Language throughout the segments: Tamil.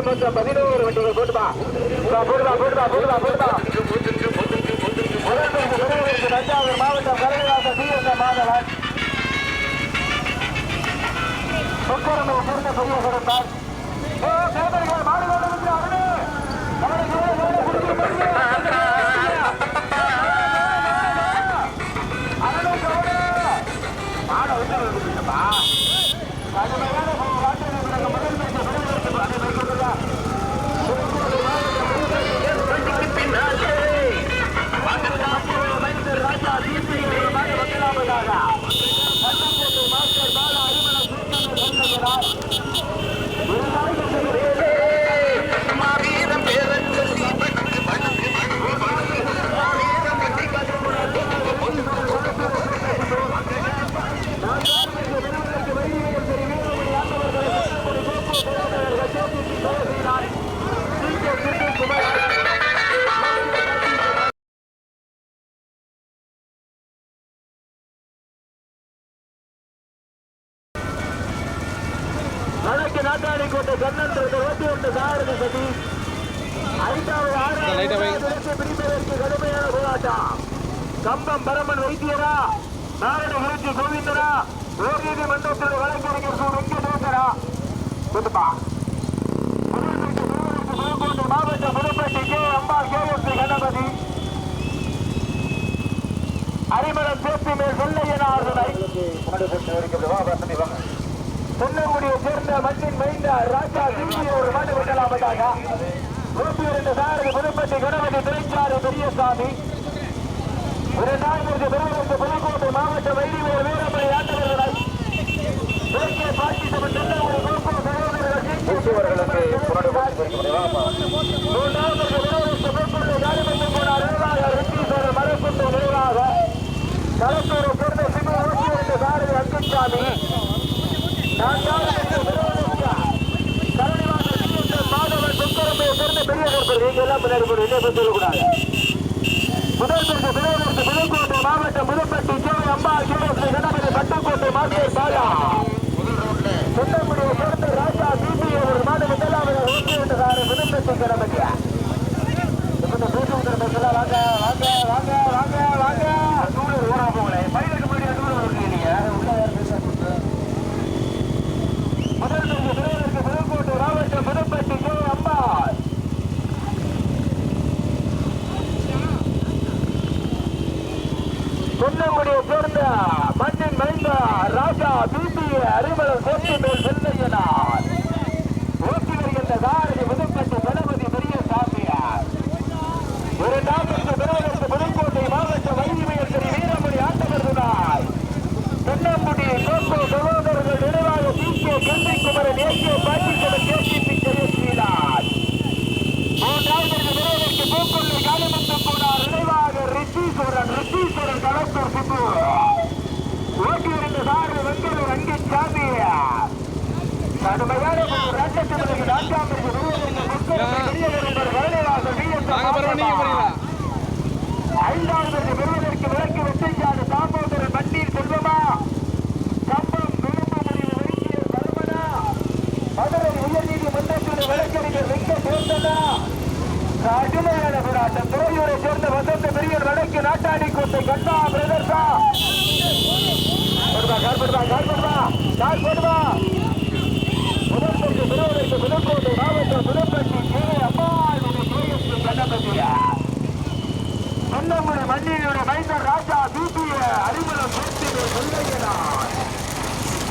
மொத்தம் 11 வண்டிகள் போட்டுமா தஞ்சாவூர் மாவட்டம் கலைவாசல் டிஎஸ்எம் மாதவன் சொக்கரமை சேர்ந்த பெரிய கொடுத்தார் மாடுகள் வடக்கு நாட்டாளிக்கோட்டை கண்ணன் 21 சாரதி சதீஷ் 5வது பிடிப்பதற்கு கடுமையான போராட்டம். கம்பம் பரமன் வைத்தியரா நாராயண குறிச்சி கோவிந்தரா ஓர் நீதிமன்றத்தோட வழக்கறிஞர் வெங்கடேசரா குதுப்பா புதுக்கோட்டை மாவட்டம் புதுப்பட்டி கே அம்பா KFC கணபதி அரிமளம் சேர்த்து மேல் சொல்லையனார் பொன்னங்குடியை சேர்ந்த மண்ணின் மைந்த ராஜா சிங்கி ஒரு மாட்டு விட்டலாமட்டாங்க 102 சாரதி புதுப்பட்டி கணபதி திரைச்சாறு பெரியசாமி 2வது பெருமளுக்கு புதுக்கோட்டை மாவட்ட வைத்தியர் வீரமணி ஆண்டவர்களை இலக்கிய பாட்டி சமன் தென்னங்குடி குழுப்போ சகோதரர்களுக்கு 3வது பெருமளுக்கு காலிமந்தம் போனார் நிர்வாக ரித்தீஸ்வரர் மரக்குண்டு நிர்வாக களத்தூரை சேர்ந்த சிங்க 102 சாரதி அங்குச்சாமி 4வது மாதவன் சொக்கரமையை சேர்ந்த பெரிய கற்பர் நீங்க எல்லாம் பின்னாடி சொல்லக்கூடாது. முதல் புதுக்கோட்டை மாவட்டம் புதுப்பட்டி கே அம்பா KFC கணபதி பட்டுக்கோட்டை மாஸ்டர் பாலா சொன்னமுடியை சேர்ந்த ராஜா பிபி ஒரு மாடு முதலாவது 102 புதுப்பட்டி கணபதி புதுக்கோட்டை மாவட்டம் புதுப்பட்டி கே அம்பா சொன்னமுடியை சேர்ந்த மண்ணின் மைந்த ராஜா பிபி அரிமளம் சேர்த்து மேல் செல்லையனார் ஓட்டி வருகின்ற சாரதி புதுப்பட்டி கணபதி பெரிய சாமியார் 2வது புதுக்கோட்டை மாவட்ட வைத்தியர் திரு வீரமணி ஆண்டவர் துணாய் சொன்னமுடி கோப்போ சகோதரர்கள் நினைவாக PK கெந்திக்குமரன் AK பாட்டிக்குமரன் KCP ஜெயஸ்ரீராஜ் 3வது பூக்கொள்ளி காலிமந்தம் போனார் நினைவாக ரித்தீஸ்வரன் களத்தூர் சிப்பு ஓட்டி வருகின்ற சாரதி வெங்கலூர் அங்கிச்சாமி கடுமையான ராஜ்யத்திற்கு 4வது பெறுவதற்கு விலக்கு வெற்றிச்சாடு தாமோதரன் மண்ணில் செல்வமா கம்பம் விழுப்பு முடிவு வைத்தியர் பரமனா மதுரை உயர்நீதிமன்றத்தில் வழக்கறிஞர் வெங்கடேசனா கடுமையான போராட்டம். துறையூரை சேர்ந்த வசந்த பெரியர் வடக்கு நாட்டாடிக்கோட்டை கண்ணா பிரதர்சா முதல்வருக்கு பெறுவதற்கு புதுக்கோட்டை மாவட்டம் புதுப்பட்டி கே அம்மா கணபதியா சொன்னமுடி மண்ணினுடைய மைந்தர் ராஜா பிபி அரிமளம் சேர்த்து சொல்லையனார்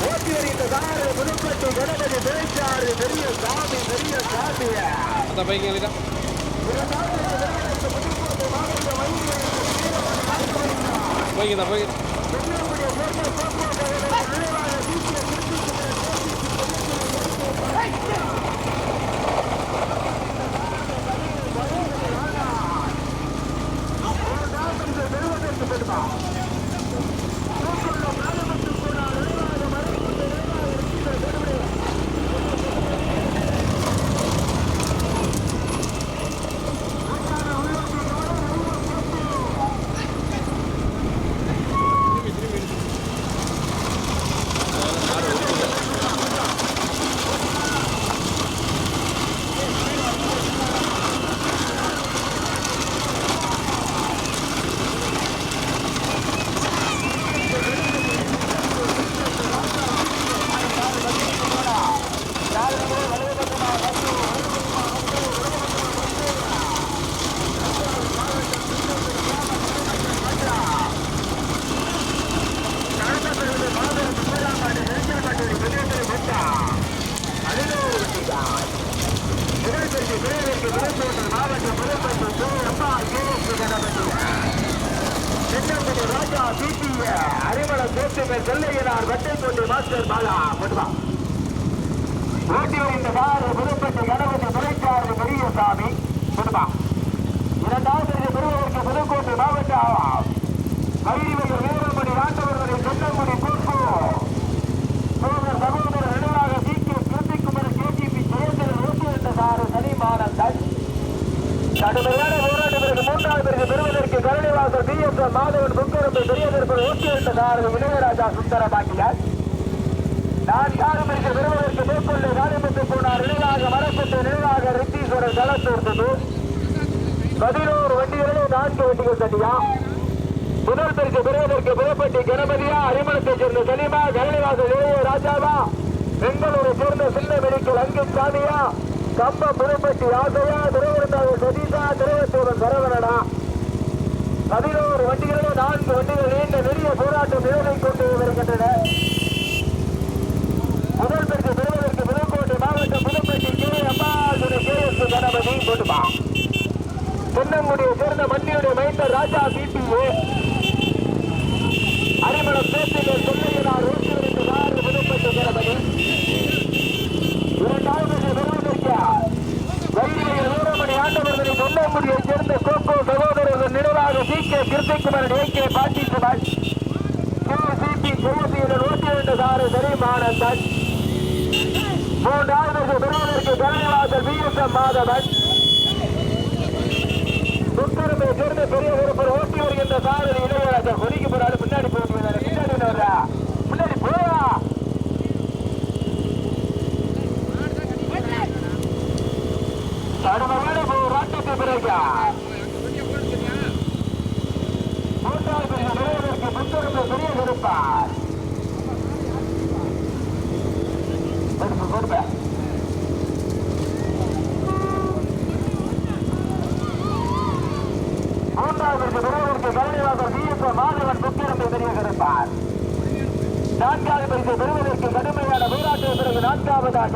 ஓட்டி வருகின்ற சாரதி புதுப்பட்டி கணபதி திரைச்சாறு பெரிய சாமி போய்க்குதா மாவட்டம் புதுப்பட்டி அம்மா கேஎஸ் கணபதி சென்னங்குடி ராஜா பிடிஏ அறிவளம் தேசிய செல்லையனார் வட்டைக்கோட்டை மாஸ்டர் பாலா படுவா ஓட்டி வருகின்ற கார் புதுப்பட்டி கணபதி துறைக்காரர் பெரியசாமி படுவா இரண்டாவது பெறுவதற்கு புதுக்கோட்டை மாவட்டம் கைதிவர்கள் வீரமணி ஆண்டவர்களை சென்னங்குடி போக்கு சோதர் சகோதரர் நினைவாக சீக்கிய கிருத்திக்குமர் கேஜிபி ஜெயேந்திரன் ஓட்டி வருகின்ற கார் சனிமானந்தன் கடுமையான போராட்ட பிறகு மூன்றாவது பிறகு பெறுவதற்கு கருணைவாசல் பிஎஸ்எல் மாதவன் புக்கரம்பை பெரிய திருப்பதி ஊட்டியிருந்ததாரர்கள் இளையராஜா சுந்தர பாட்டியார் நான்காவது பிறகு பெறுவதற்கு மேற்கொண்டு காலிமுத்து போனார் நினைவாக மரப்பட்டு நினைவாக ரித்தீஸ்வரர் களத்தூர்த்தது 11 வண்டிகளிலே 4 வண்டிகள் தட்டியா முதல் பரிசு பெறுவதற்கு புதுப்பட்டி கணபதியா அரிமளத்தைச் சேர்ந்த சலீமா கருணைவாசல் இளையராஜாவா பெங்களூரை சேர்ந்த சின்ன மெடிக்கல் அங்கித் சாமியா கம்பம் புதுப்பட்டி ஆசையா திருவருந்தாக சதீஷா திருவத்தூரன் சரவணனா 11 வண்டிகளிலே 4 வண்டிகள் நீண்ட நெறிய போராட்டம் நிலைமை கொண்டு வருகின்றன. முதல் பரிசு பெறுவதற்கு புதுக்கோட்டை மாவட்டம் புதுப்பட்டி கே அம்பாசுரை கேஎஸ் கணபதி கொடுப்பா தென்னங்குடியை சேர்ந்த மண்ணியுடைய மைந்தர் ராஜா பிபிஏ அரிமளம் பேச்சிலே சொல்லையனார் ஊற்றி வருகிறார் புதுப்பட்டி கணபதி இரண்டாவது வீரமணி ஆண்டவர்களை தென்னங்குடியை சேர்ந்த கோகோ சகோதரர்கள் நினைவாக சீக்கிய கிருத்திக்குமரன் ஏகே பாட்டிக்குமன் சிபி ஜெயசீலன் ஓட்டி வருகிறார் சரிமானந்தன் மூன்றாவது பெறுவதற்கு கருணைவாசல் பிஎஸ்எம் மாதவன் புத்தரமை சேர்ந்த பெரிய ஒருவர் ஓட்டி வருகின்ற சாரதி இளையராஜா கொடிக்கு போறாரு முன்னாடி போட்டு முன்னாடி வர்றா முன்னாடி போவா கடுமையான போராட்டத்தை பிறகு மூன்றாவது பெறுவதற்கு புத்தரமை பெரிய கொடுப்பார் கொடுப்பேன் மூன்றாவது பெறுவதற்கு கருணைவாசல் பிஎஸ்எல் மாதவன் புக்கிரத்தை தெரிய கிடைப்பார். நான்காவது பரிசு பெறுவதற்கு கடுமையான போராட்ட பிறகு நான்காவதாக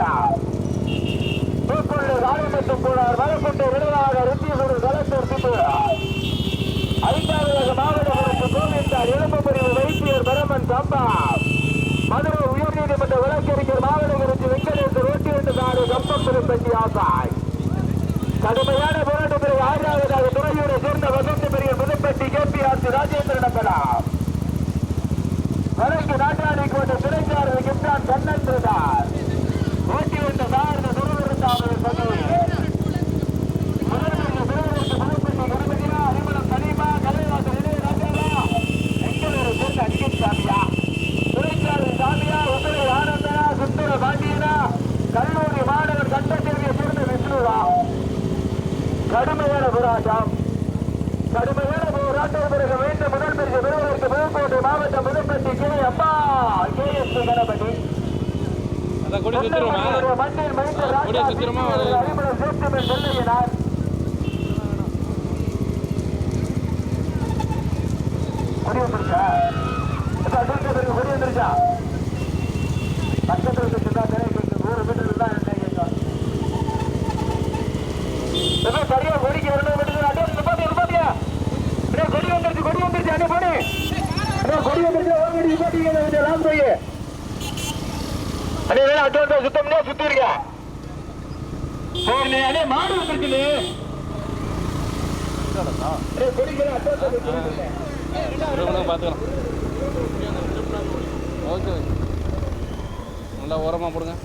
தூக்குள்ள காலிமட்டும் போனார் மரக்குண்டை விரைவாக ரித்தீஸ்வரர் களத்தூர் திப்பு ஐந்தாவது மாவட்டங்களுக்கு கோவிந்தார் எலும்புமுறிவு வைத்தியர் பரமன் சம்பா மதுரை உயர்நீதிமன்ற வழக்கறிஞர் மாவட்டங்களுக்கு வெங்கடேசர் ஓட்டி வந்ததாறு கம்பம் பெரும்பட்டி ஆசாய் கடுமையான போராட்ட பிறகு ஆறாவதாக துறையூரை சேர்ந்த வசந்த பெரிய புதுப்பட்டி கேபிஆர்சி ராஜேந்திரன் அம்பலம் வழக்கு நாட்டாளி கோட்டை துணைச்சாரர் கிப்டான் கண்ணன்றார் ஓட்டி வந்த சார்ந்த துருவருந்தாமல் புதுப்பட்டி கணபதியா அரிமளம் சலீமா கலைவாசல் இளையராஜாவா எங்களூரை சேர்ந்த அங்கித் சாமியா துணைச்சாரர் சாமியா உதவி ஆனந்தனா சுந்தர பாண்டியனா கல்லூரி மாணவர் கண்டத்திற்கு சேர்ந்த விஷ்ணுவா கடுமையான போராட்டம் பிறகு மீண்டும் முதல் பரிசு பெறுவதற்கு புதுக்கோட்டை மாவட்டம் புதுப்பட்டி கே அம்மா கேஎஸ் கணபதி மண்ணில் மைந்த ராஜா அறிமுகம் சேர்த்து சொல்லுகிறார். கொடி வந்துருச்சா பிறகு கொடி வந்துருச்சா பக்கத்தில் 100 மீட்டர் தான் சரியா கொடிக்கு வரணும் கொடி வந்துருச்சு அண்ணே போடு கொடி வந்துருச்சு போய் அண்ணே அட்டோட சுத்தம்னா சுத்தி இருக்க அண்ணே மாடு வந்துருச்சு கொடிக்கு பார்த்துக்கலாம். ஓகே நல்லா ஓரமாக போடுங்க.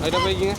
அதில் போய்க்கிங்க.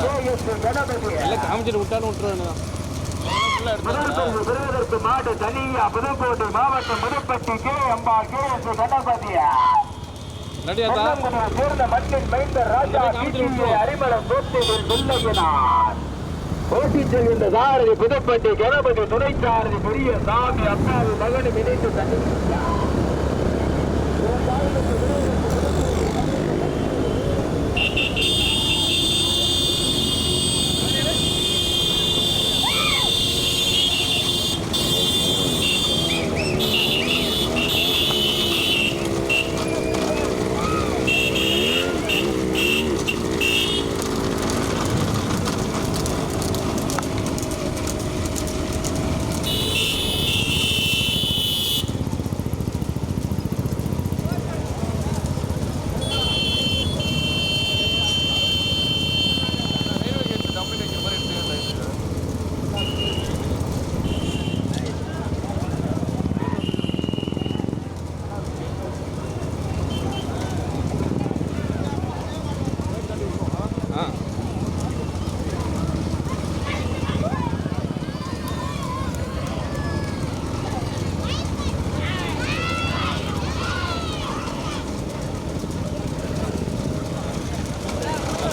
எல்லாம் காமிச்சிட்டு விட்டாலும் விட்டுருவேன். மாடு தனியா புதுக்கோட்டை மாவட்டம் புதுப்பட்டி கே அம்பா கே எஸ் கணபதியா சேர்ந்த மண்ணின் மைந்தர் ராஜா அரிமளம் தோட்டத்தில் முல்லையனார் ஓட்டி செல்கின்ற சாரதி புதுப்பட்டி கணபதி துணை சாரதி பெரிய சாமி அப்பாவு மகனும் இணைந்து தனியா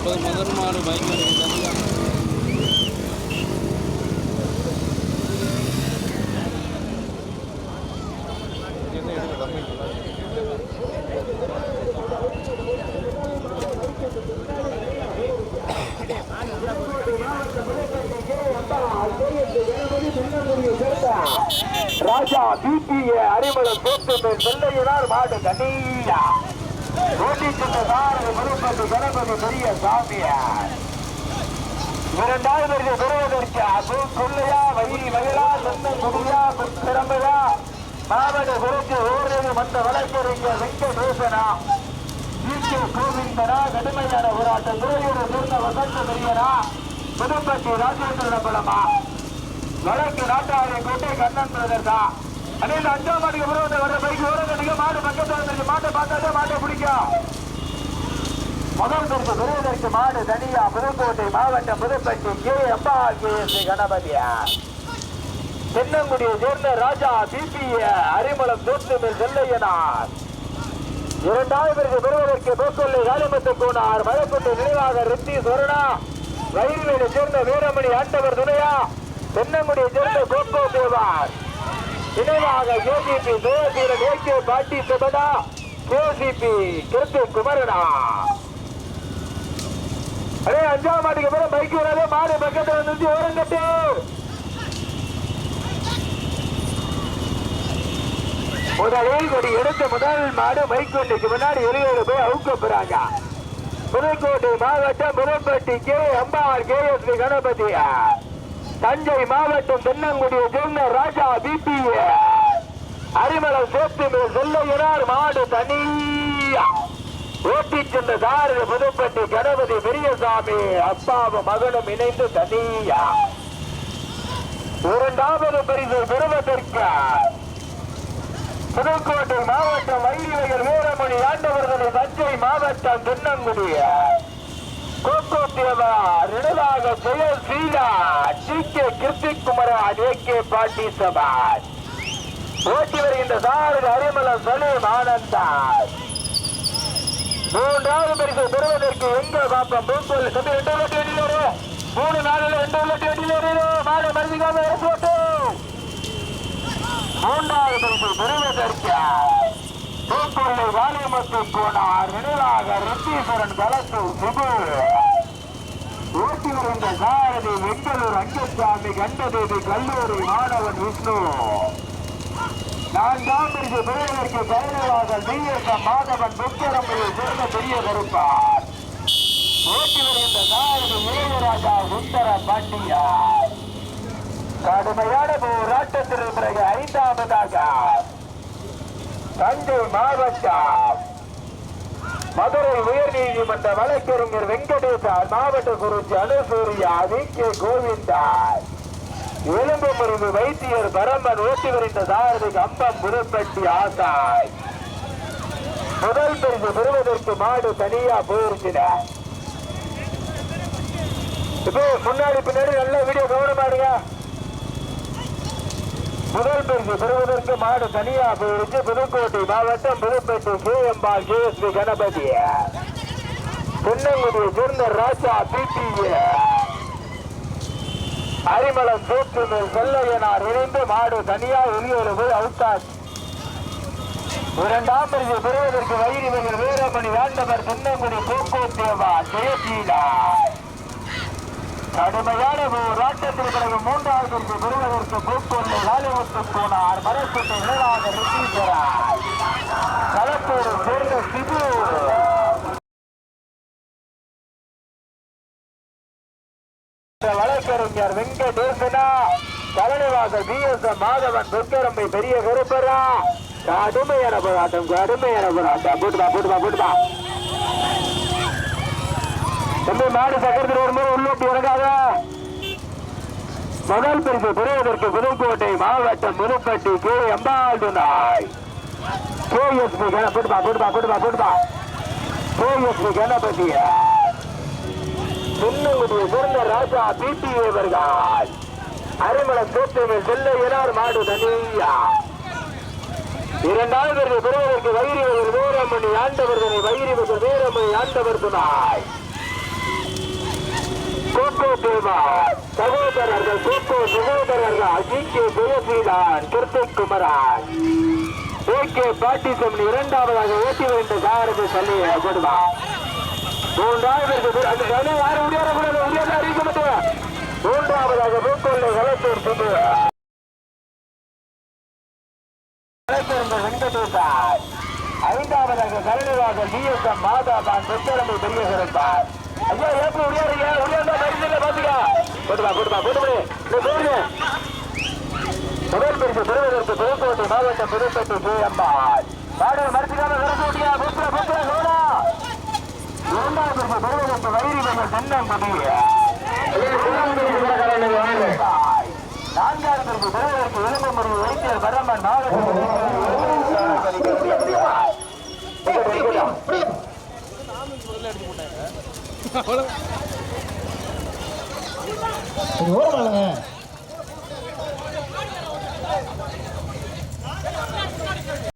முதல் மாடு பைக் ராஜா பிபிஏ அரிமளம் தோட்டு மேல் வெள்ளையனார் மாடு தனியா ஓட்டி சென்ற சாரதி புதுப்பட்டி கணபதி பெரிய சாமியார் இரண்டாவது பெறுவதற்கு அது சொல்லையா வயிறு வயலா சொந்தம் குடியா திறமையா மாவட்ட குறித்து ஓரிரு மந்த வழக்கறிஞர் வெங்கடேசனா ஈகே கோவிந்தனா கடுமையான போராட்டம் துறையூர் சேர்ந்த வசந்த பெரியனா புதுப்பட்டி ராஜேந்திர பலமா வடக்கு நாட்டாரை கோட்டை கண்ணன் பிரதர்தா அதே அஞ்சாம் மாட்டுக்கு விரோத வர்ற பைக் ஓரங்கட்டிக்க மாடு பக்கத்தில் மாட்டை பார்த்தாலே மாட்டை பிடிக்கும். முதல் பரிசு பெறுவதற்கு மாடு தனியா புதுக்கோட்டை மாவட்டம் புதுப்பட்டி கே அப்பா கே எஸ் கணபதியா தென்னங்குடியை சேர்ந்த ராஜா பிபிஏ அரிமளம் தோட்டு மேல் செல்லையனார். இரண்டாவது பரிசு பெறுவதற்கு போக்கொள்ளை காலிமத்து கோனார் மழைக்குண்டு நினைவாக ரித்தி சொரணா ரயில்வேலை சேர்ந்த வீரமணி ஆண்டவர் துணையா தென்னங்குடியை சேர்ந்த கோக்கோ தேவார் நினைவாக ஏஜிபி தேவதீரன் ஏகே பாட்டி செபனா கேசிபி கிருத்து குமரனா. அதே அஞ்சாம் மாட்டுக்கு மேல பைக் வராது மாடு பக்கத்தில் நிறுத்தி ஓரங்கட்டு முதலில் கொடி எடுத்த முதல் மாடு மைக்கொண்டிக்கு முன்னாடி எரியோடு போய் அவுக்க போறாங்க. புதுக்கோட்டை மாவட்டம் புதுப்பட்டி கே அம்பார் கே எஸ் கணபதியா தஞ்சை மாவட்டம் தென்னங்குடியை சேர்ந்த ராஜா பிபிஏ அரிமளம் சேர்த்து மேல் செல்லையினார் மாடு தனியா ஓட்டி சென்ற சாரதி புதுப்பட்டி கணபதி பெரியசாமி அப்பாவும் மகனும் இணைந்து தனியா. இரண்டாவது பரிசு பெறுவதற்கு புதுக்கோட்டை மாவட்டம் வைரிவயல் வீரமணி ஆண்டவர்களை தஞ்சை மாவட்டம் தென்னங்குடிய கோக்கோத்தேவா ரெனதாக ஜெய சீலா டி.கே. கிருத்திக் குமரன் ஏ.கே. பாட்டி சபான் ஓட்டி வருகின்ற சாரதி அரிமலம் சலீம் ஆனந்தா. மூன்றாவது பரிசு பெறுவதற்கு எங்க பாப்பம் பூக்கோல் தம்பி 2 லட்சம் எண்ணிலே 3 4 2 லட்சம் எண்ணிலே மாலை மருதிக்காக போட்டு மூன்றாவது பரிசு பெறுவதற்கு பூக்கோலை வாலியமத்து போனார் நினைவாக ரித்தீஸ்வரன் கலத்தூர் சுபு ஓட்டி வருகின்ற சாரதி வெங்கலூர் அங்கசாமி கண்டதேவி கல்லூரி மாணவன் விஷ்ணு. 4ஆம் பரிசு பெறுவதற்கு கைனவாக டி.எஸ். மாதவன் புக்கரம்பையை சேர்ந்த பெரிய கருப்பார் ஓட்டி வருகின்ற சாரதி இளையராஜா சுந்தர பாண்டியா. கடுமையான போராட்டத்திற்கு பிறகு 5ஆவதாக தஞ்சை மாவட்டம் மதுரை உயர்நீதிமன்ற வழக்கறிஞர் வெங்கடேசன் மாவட்ட குறிச்சி அனுசூரியா வி.கே. கோவிந்தார் எலும்பு முறிவு வைத்தியர் பரமன் ஓட்டி வருகின்ற சாரதி கம்பம் புதுப்பட்டி ஆசாய். முதல் பரிசு பெறுவதற்கு மாடு தனியா போயிருக்கிற இப்போ முன்னாடி பின்னாடி நல்ல வீடியோ கவனமாடுங்க. முதல் பரிசு பெறுவதற்கு மாடு தனியா போயிடுச்சு. புதுக்கோட்டை மாவட்டம் புதுப்பேட்டை கேஎம்பால் கே.எஸ்.பி. கணபதி தென்னங்குடியை சேர்ந்த ராஜா பி.டி. அரிமளம் சோற்று மேல் செல்லையனார் இணைந்து மாடு தனியா வெளியேறு போய் அவுத்தாச்சு. 2ஆம் பரிசு பெறுவதற்கு வைரிவர்கள் வீரமணி வேண்டவர் தென்னங்குடி கோக்கோத்தேவா ஜெயசீலா. கடுமையான போராட்டத்தில் பிறகு 3ஆவது பரிசு பெறுவதற்கு பூக்கொள்ளை வாலிமுத்து போனார் மரசுட்டு நினைவாக ரித்தீஸ்வரன் கலத்தூரை சேர்ந்த சிபு. வழக்கறிஞர் வெங்கடேசனா தலைவாக டி.எஸ். மாதவன் புக்கரம்பை பெரிய கருப்பரா. கடுமையான போராட்டம் போட்டுப்பா தம்பி மாடு சக்கரத்தில் வரும்போது உள்ளூட்டி இறங்காத. முதல் பரிசு பெறுவதற்கு புதுக்கோட்டை மாவட்டம் புதுப்பட்டி கே. எம்பால்டு நாய் கே.எஸ்.பி. போட்டுப்பா கே.எஸ்.பி. கணபதி தென்னங்குடியை சேர்ந்த ராஜா பி.டி. அவர்கள் அரிமளம் சோற்று செல்லையனார் மாடு தனியா. 2ஆவது பரிசு பெறுவதற்கு வைரிவர்கள் வீரமணி ஆண்டவர்தனை வைரிவர்கள் வீரமணி ஆண்டவர் துணாய் கோக்கோத்தேவா சகோதரர்கள் டி.கே. ஜெயசீலன் கிருத்திக் குமரன் ஏ.கே. பாட்டி சமணி. 2ஆவதாக ஓட்டி வருகின்ற சாரதி சல்லிய கொடுவா. 3ஆவது யாரும் உடையாடக்கூடாது உடையாத அறிவிக்கப்பட்டு 3ஆவதாக பூக்கொள்ளை கலத்தூர் சுபு வெங்கடேசன். 5ஆவதாக கருணிவாக டி.எஸ். மாதாபான் புத்தரம்பை பெரிய சிறப்பார். ஐயா ஏப்ப உடையாத பாத்துக்கா போட்டுப்பா முதல் பரிசு பெறுவதற்கு புதுக்கோட்டை மாவட்டம் புதுப்பட்டி கே.எம்பால் மாடு மறுத்துக்காம வரக்கூடிய புத்திர லோடா. 2ஆவது பரிசு பெறுவதற்கு வைரிவர்கள் தென்னங்குடி. 4ஆவது பரிசு பெறுவதற்கு எலும்பு முறிவு வைத்தியர் பரமன் மாவட்டம்